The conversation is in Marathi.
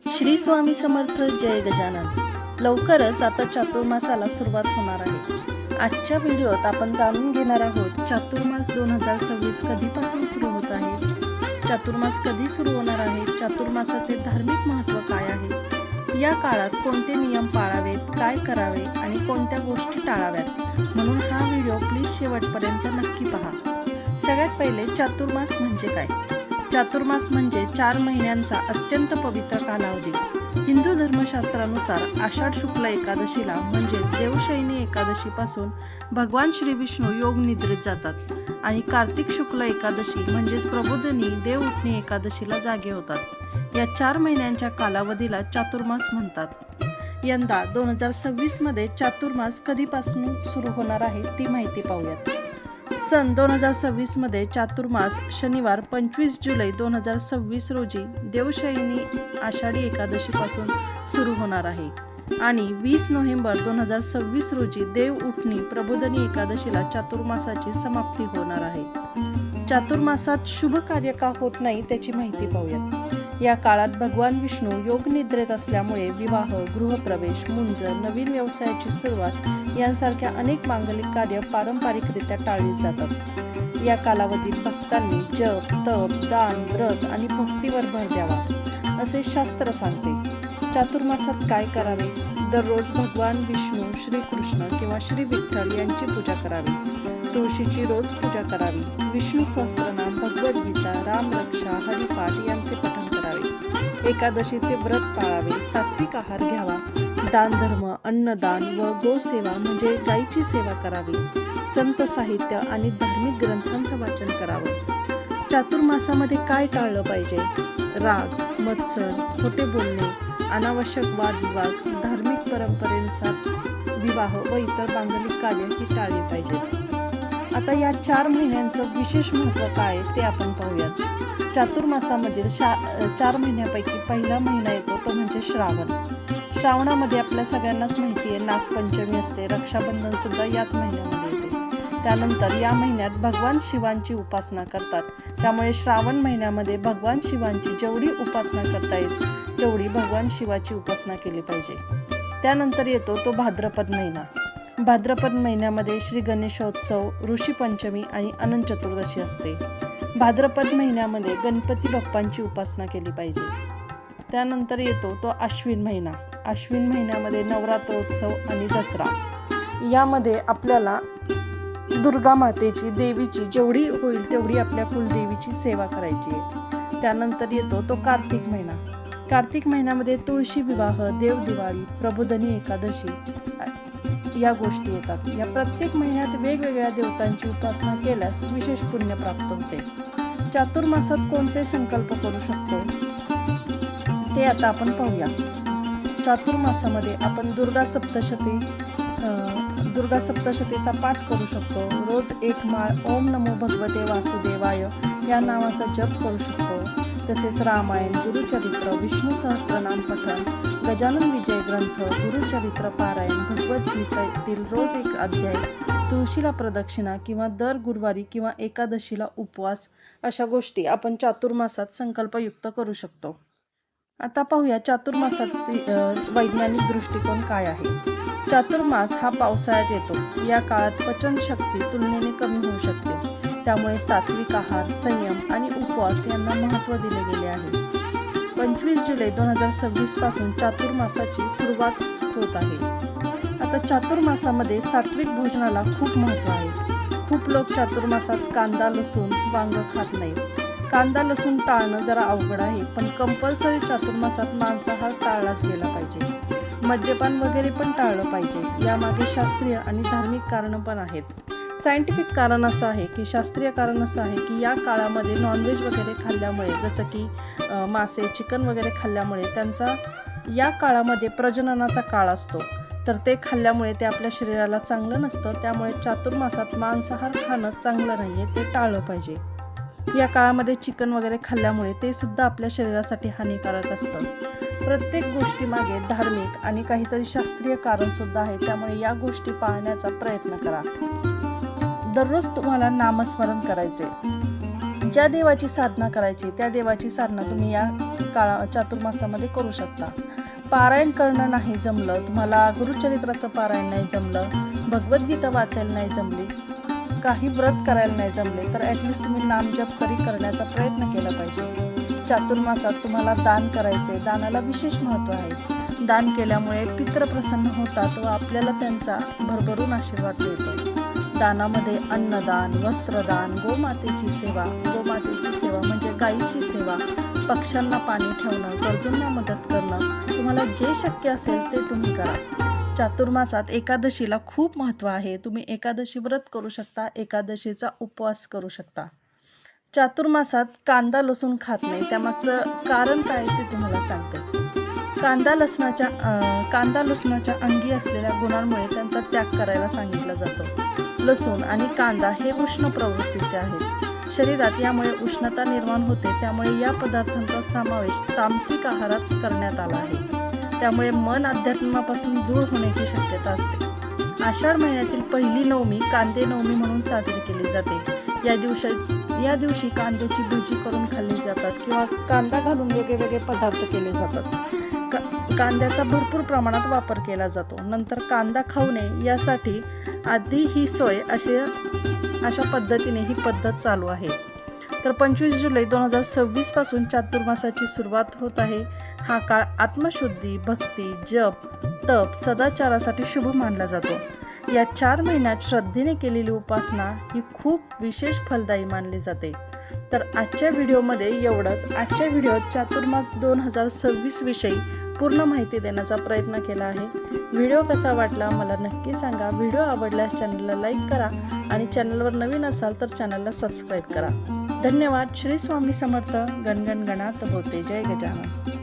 श्री स्वामी समर्थ. जय गजानन. लवकरच आता चातुर्मासाला सुरुवात होणार आहे. आजच्या व्हिडिओत आपण जाणून घेणार आहोत चातुर्मास 2026 कधीपासून सुरू होत आहे, चातुर्मास कधी सुरू होणार आहे, चातुर्मासाचे धार्मिक महत्त्व काय आहे, या काळात कोणते नियम पाळावेत, काय करावे आणि कोणत्या गोष्टी टाळाव्यात. म्हणून हा व्हिडिओ प्लीज शेवटपर्यंत नक्की पहा. सगळ्यात पहिले चातुर्मास म्हणजे काय. चातुर्मास म्हणजे 4 महिन्यांचा अत्यंत पवित्र कालावधी. हिंदू धर्मशास्त्रानुसार आषाढ शुक्ल एकादशीला म्हणजेच देवशयनी एकादशीपासून भगवान श्री विष्णू योग निद्रेत जातात आणि कार्तिक शुक्ल एकादशी म्हणजेच प्रबोधिनी देव उठणी एकादशीला जागे होतात. या 4 महिन्यांच्या कालावधीला चातुर्मास म्हणतात. यंदा 2026 मध्ये चातुर्मास कधीपासून सुरू होणार आहे ती माहिती पाहूयात. सन 2026 मध्ये चातुर्मास शनिवार 25 जुलै 2026 रोजी देवशयनी आषाढी एकादशीपासून सुरू होणार आहे आणि 20 नोव्हेंबर 2026 रोजी देव उठणी प्रबोधिनी एकादशीला चातुर्मासाची समाप्ती होणार आहे. चातुर्मासात शुभ कार्य का होत नाही त्याची माहिती पाहूयात. या काळात भगवान विष्णू योग निद्रेत असल्यामुळे विवाह, गृहप्रवेश, मुंज, नवीन व्यवसायाची सुरुवात यांसारख्या अनेक मांगलिक कार्य पारंपरिकरित्या टाळली जातात. या कालावधीत भक्तांनी जप, तप, दान, व्रत आणि भक्तीवर भर द्यावा असे शास्त्र सांगते. चातुर्मासात काय करावे. दररोज भगवान विष्णू, श्रीकृष्ण किंवा श्री विठ्ठल यांची पूजा करावी. तुळशीची रोज पूजा करावी. विष्णू सहस्त्रनाम, भगवद्गीता, रामरक्षा, हरिपाठ यांचे पठण करावे. एकादशीचे व्रत पाळावे. सात्विक आहार घ्यावा. दान धर्म, अन्नदान व गोसेवा म्हणजे गायीची सेवा करावी. संत साहित्य आणि धार्मिक ग्रंथांचं वाचन करावं. चातुर्मासामध्ये काय टाळलं पाहिजे. राग, मत्सर, खोटे बोलणे, अनावश्यक वादविवाद, धार्मिक परंपरेनुसार विवाह व इतर मांगलिक कार्य ही टाळली पाहिजेत. आता या 4 महिन्यांचं विशेष महत्त्व काय ते आपण पाहूयात. चातुर्मासामधील 4 महिन्यापैकी पहिला महिना येतो तो म्हणजे श्रावण. श्रावणामध्ये आपल्या सगळ्यांनाच माहिती आहे नागपंचमी असते, रक्षाबंधन सुद्धा याच महिन्यामध्ये येते. त्यानंतर या महिन्यात भगवान शिवांची उपासना करतात. त्यामुळे श्रावण महिन्यामध्ये भगवान शिवांची जेवढी उपासना करता येईल तेवढी भगवान शिवाची उपासना केली पाहिजे. त्यानंतर येतो तो भाद्रपद महिना. भाद्रपद महिन्यामध्ये श्री गणेशोत्सव, ऋषी पंचमी आणि अनंत चतुर्दशी असते. भाद्रपद महिन्यामध्ये गणपती बाप्पांची उपासना केली पाहिजे. त्यानंतर येतो तो आश्विन महिना. आश्विन महिन्यामध्ये नवरात्रोत्सव आणि दसरा. यामध्ये आपल्याला दुर्गा मातेची, देवीची जेवढी होईल तेवढी आपल्या कुलदेवीची सेवा करायची आहे. त्यानंतर येतो तो कार्तिक महिना. कार्तिक महिन्यामध्ये तुळशी विवाह, देव दिवाळी, प्रबोधिनी एकादशी या गोष्टी येतात. या प्रत्येक महिन्यात वेगवेगळ्या देवतांची उपासना केल्यास विशेष पुण्य प्राप्त होते. चातुर्मासात कोणते संकल्प करू शकतो ते आता आपण पाहूया. चातुर्मासामध्ये आपण दुर्गा सप्तशतीचा पाठ करू शकतो. रोज 1 माळ ओम नमो भगवते वासुदेवाय या नावाचा जप करू शकतो. तसेच रामायण, गुरुचरित्र, विष्णू सहस्त्रनाम पठण, गजानन विजय ग्रंथ, गुरुचरित्र पारायण, भगवद्गीतेतील रोज 1 अध्याय, तुळशीला प्रदक्षिणा किंवा दर गुरुवारी किंवा एकादशीला उपवास अशा गोष्टी आपण चातुर्मासात संकल्पयुक्त करू शकतो. आता पाहूया चातुर्मासात वैज्ञानिक दृष्टिकोन काय आहे. चातुर्मास हा पावसाळ्यात येतो. या काळात पचनशक्ती तुलनेने कमी होऊ शकते. त्यामुळे सात्विक आहार, संयम आणि उपवास यांना महत्त्व दिले गेले आहे. 25 जुलै 2026 पासून चातुर्मासाची सुरुवात होत आहे. आता चातुर्मासामध्ये सात्विक भोजनाला खूप महत्त्व आहे. खूप लोक चातुर्मासात कांदा, लसूण, वांग खात नाहीत. कांदा, लसूण टाळणं जरा अवघड आहे, पण कंपल्सरी चातुर्मासात मांसाहार टाळलाच गेला पाहिजे. मद्यपान वगैरे पण टाळलं पाहिजे. यामागे शास्त्रीय आणि धार्मिक कारणं पण आहेत. सायंटिफिक कारण असं आहे की शास्त्रीय कारण असं आहे की या काळामध्ये नॉनव्हेज वगैरे खाल्ल्यामुळे, जसं की मासे, चिकन वगैरे खाल्ल्यामुळे त्यांचा या काळामध्ये प्रजननाचा काळ असतो. तर ते खाल्ल्यामुळे ते आपल्या शरीराला चांगलं नसतं. त्यामुळे चातुर्मासात मांसाहार खाणं चांगलं नाही आहे, ते टाळलं पाहिजे. या काळामध्ये चिकन वगैरे खाल्ल्यामुळे ते सुद्धा आपल्या शरीरासाठी हानिकारक असतं. प्रत्येक गोष्टीमागे धार्मिक आणि काहीतरी शास्त्रीय कारण सुद्धा आहे. त्यामुळे या गोष्टी पाळण्याचा प्रयत्न करा. दररोज तुम्हाला नामस्मरण करायचे. ज्या देवाची साधना करायची त्या देवाची साधना तुम्ही या चातुर्मासामध्ये करू शकता. पारायण करणं नाही जमलं, तुम्हाला गुरुचरित्राचं पारायण नाही जमलं, भगवद्गीता वाचायला नाही जमली, काही व्रत करायला नाही जमले, तर ॲटलिस्ट तुम्ही नामजप तरी करण्याचा प्रयत्न केला पाहिजे. चातुर्मासात तुम्हाला दान करायचे. दानाला विशेष महत्त्व आहे. दान केल्यामुळे पितृ प्रसन्न होतात व आपल्याला त्यांचा भरभरून आशीर्वाद मिळतो. दानामध्ये अन्नदान, वस्त्रदान, गोमातेची सेवा म्हणजे गायीची सेवा, पक्ष्यांना पाणी ठेवणं, गरजूंना मदत करणं, तुम्हाला जे शक्य असेल ते तुम्ही करा. चातुर्मासात एकादशीला खूप महत्त्व आहे. तुम्ही एकादशी व्रत करू शकता, एकादशीचा उपवास करू शकता. चातुर्मासात कांदा लसूण खात नाही, त्यामागचं कारण काय ते तुम्हाला सांगते. कांदा लसणाच्या अंगी असलेल्या गुणांमुळे त्यांचा त्याग करायला सांगितलं जातं. लसूण आणि कांदा हे उष्ण प्रवृत्तीचे आहेत. शरीरात यामुळे उष्णता निर्माण होते, त्यामुळे या पदार्थांचा समावेश तामसिक आहारात करण्यात आला आहे. त्यामुळे मन अध्यात्मापासून दूर होण्याची शक्यता असते. आषाढ महिन्यातील पहिली नवमी कांदे नवमी म्हणून साजरी केली जाते. या दिवशी कांद्याची भजी करून खाल्ली जातात किंवा कांदा घालून वेगवेगळे पदार्थ केले जातात. कांद्याचा भरपूर प्रमाणात वापर केला जातो. नंतर कांदा खाऊ नये यासाठी आधी ही सोय अशा पद्धतीने ही पद्धत चालू आहे. तर 25 जुलै 2026 पासून चातुर्मासाची सुरुवात होत आहे. हा काळ आत्मशुद्धी, भक्ती, जप, तप, सदाचारासाठी शुभ मानला जातो. या 4 महिन्यात श्रद्धेने केलेली उपासना ही खूप विशेष फलदायी मानली जाते. तर आजच्या व्हिडिओमध्ये एवढंच. आजच्या व्हिडिओत चातुर्मास 2026 विषयी पूर्ण माहिती देण्याचा प्रयत्न केला आहे. व्हिडिओ कसा वाटला मला नक्की सांगा. व्हिडिओ आवडल्यास चॅनलला लाईक करा आणि चॅनलवर नवीन असाल तर चॅनलला सबस्क्राईब करा. धन्यवाद. श्री स्वामी समर्थ. गणगण गणात होते. जय गजानन.